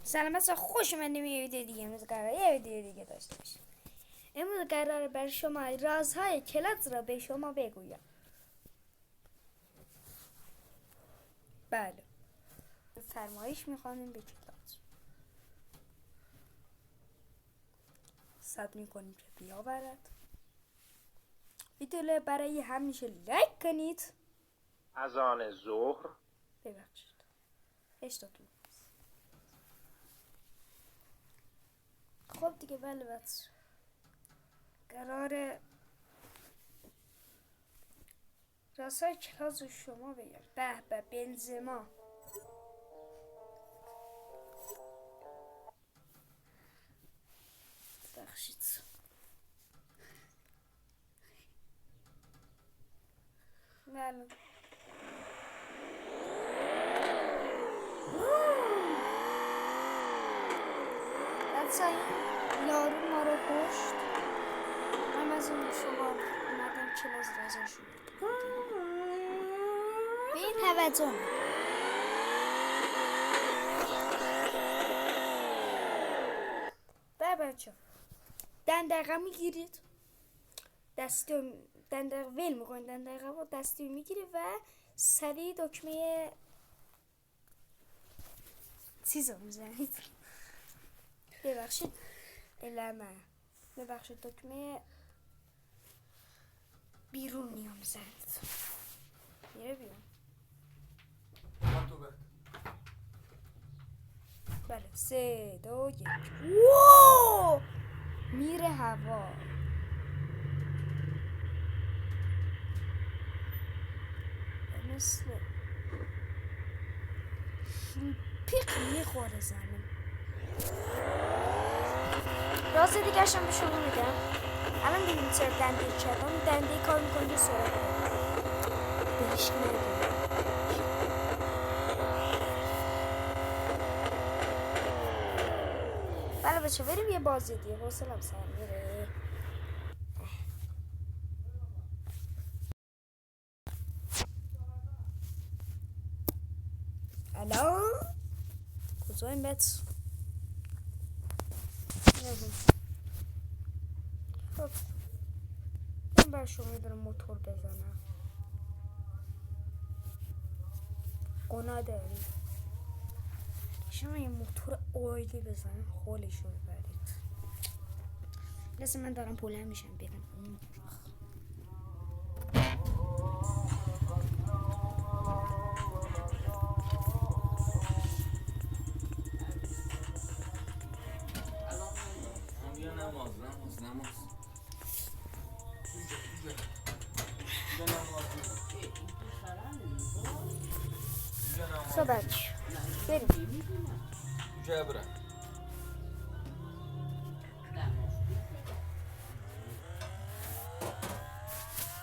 سلام بچه‌ها، خوش اومدید به یه ویدیو دیگه. امروز قراره یه ویدیو دیگه داشته باشیم. امروز قراره بر شما رازهای کلاس را به شما بگویم. بله، فرمایش میخوانیم به کلاس. صبر میکنیم که بیاورد. ویدیو برای همیشه لایک کنید. از آن ظهر ببخشید 82. خب دیگه بله بچه، قراره رازهای کلاس رو شما بگم. به بنزما بخشید. بله بچه، این یارو ما رو کشت. من از این شما اومدم کلاس رازشون به این توجه نکنید. بچه دندقه میگیرید، دندقه ول میکنید، دندقه رو دستی میگیرید و سریع دکمه چیز رو میزنید. ببخشید دکمه بیرونی رو میزنید. میره بیرون. بله 3 2 1 ووو میره هوا. مثل پیق میخوره زمین. راز دیگه هم به شما میگم. الان دیدیم چرا دنده کردم. دنده کار میکنه سرعت به هیچ کی نمیگه. بله بچه بریم یه بازی دیگه. حوصله‌ام سر میره. الان کجاییم بچه؟ خب من برای شما میبرم موتور بزنم. گناه داری شما یه موتور عالی بزنم خالشو ببرید. لازم من دارم بلند میشم برم اون. صبح بریم.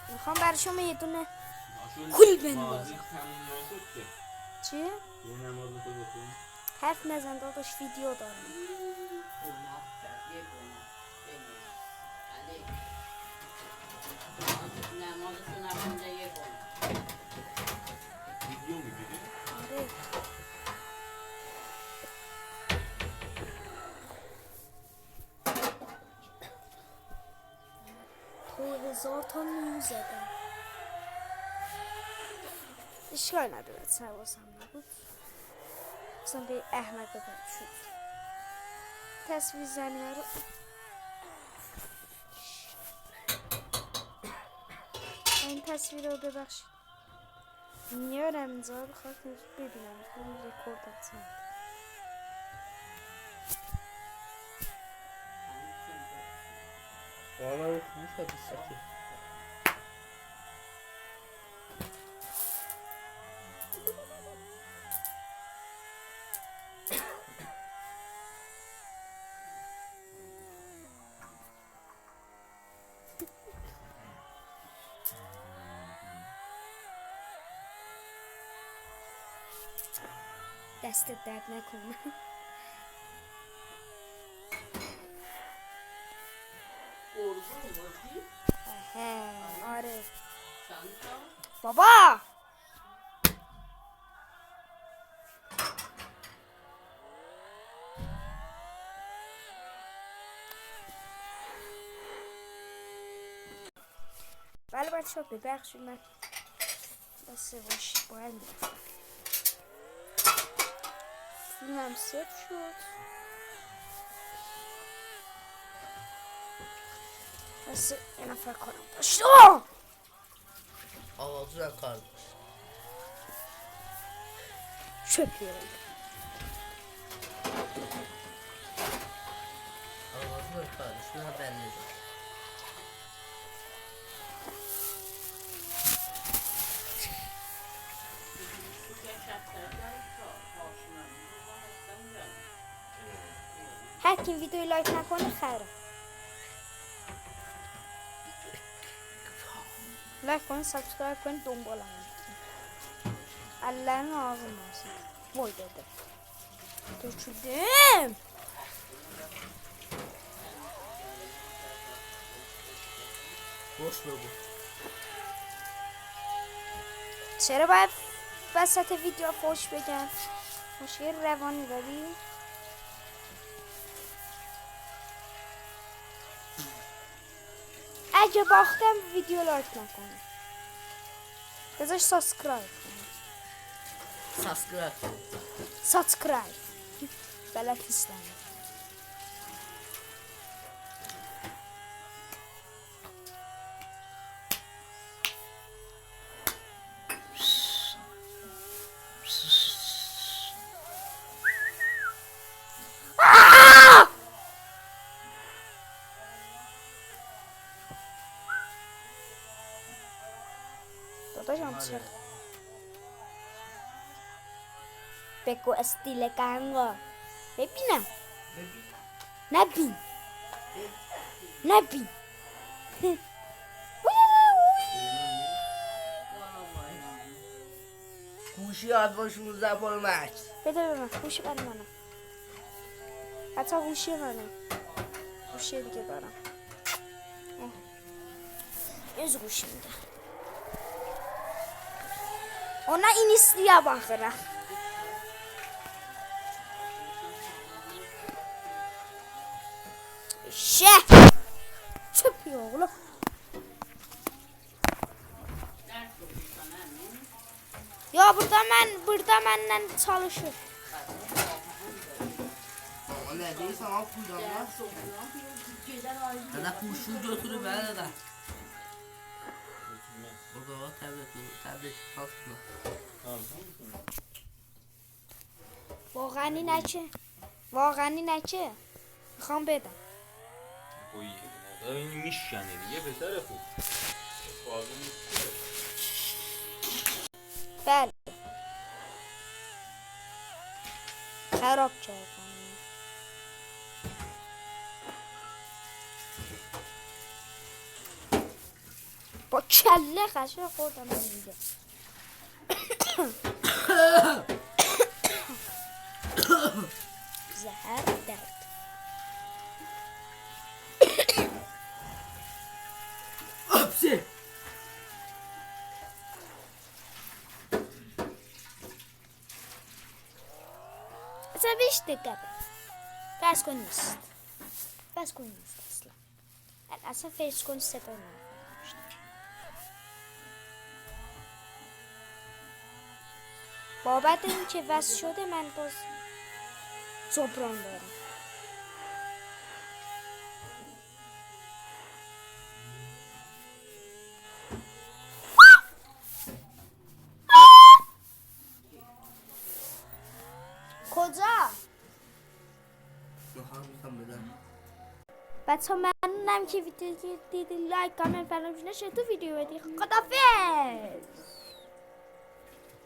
میخوام برای شما یه دونه کل بندازم. چی؟ حرف نزن داداش، ویدیو دارم. تو 1000 تا نو زدم. اشکال نداره، حواسم نبود. اصلا به احمد بدم شد. تصویر زمینه رو این تصویر رو ببخشید میارم اینجا بخاطر ببینم این رکورد هستم. دستت درد نکنه. آره بابا بله بچه ها ببخشید من بس باش باید میرفتم فیلمم صفر شد بس یه نفر کارم داشت آوازو کار باش چه پیرم آوازو کار باش نه بنده دار هر کی ویدیو لایک نکنه خیره لایک کنید سابسکرایب کنید دنبالم اللهم آقا ماسی وای داده تو چودم boş بگو چرا باید وسط ویدیو فوش بگم مشکل روانی داری؟ اگه باختم ویدیو لایک نکنه بذار سابسکرایب کنه سابسکرایب بلد نیستم داداشم چه بگو استیل گنگا ببینم نبین نبین گوشی آدوان 16 پرو مکس بده به من گوشی برای منم حتی گوشی منم گوشی دیگه دارم از گوشی میده ona inisliyə baxıram. Çöp oğlum. Ya burada məndən çalışır. Ama neredeyse al kuyudan Dada kuşu götürüp ver dada. Burada var tablet kalkma. واقعا نچه میخوام بدم این میشکنه دیگه پسر خوب بله خراب کردم با کله خشه خوردم دیگه زهر درد Hapsi. اصلا بیش دقیقه فرض کن نیست اصلا فرض کن صدا نمیشت بابت این که وصل شده من باز جبران دارم کجا؟ بچه ها ممنونم که ویدیو دیدی لایک کامنت فراموش نشه تو ویدیو بدی خدافظ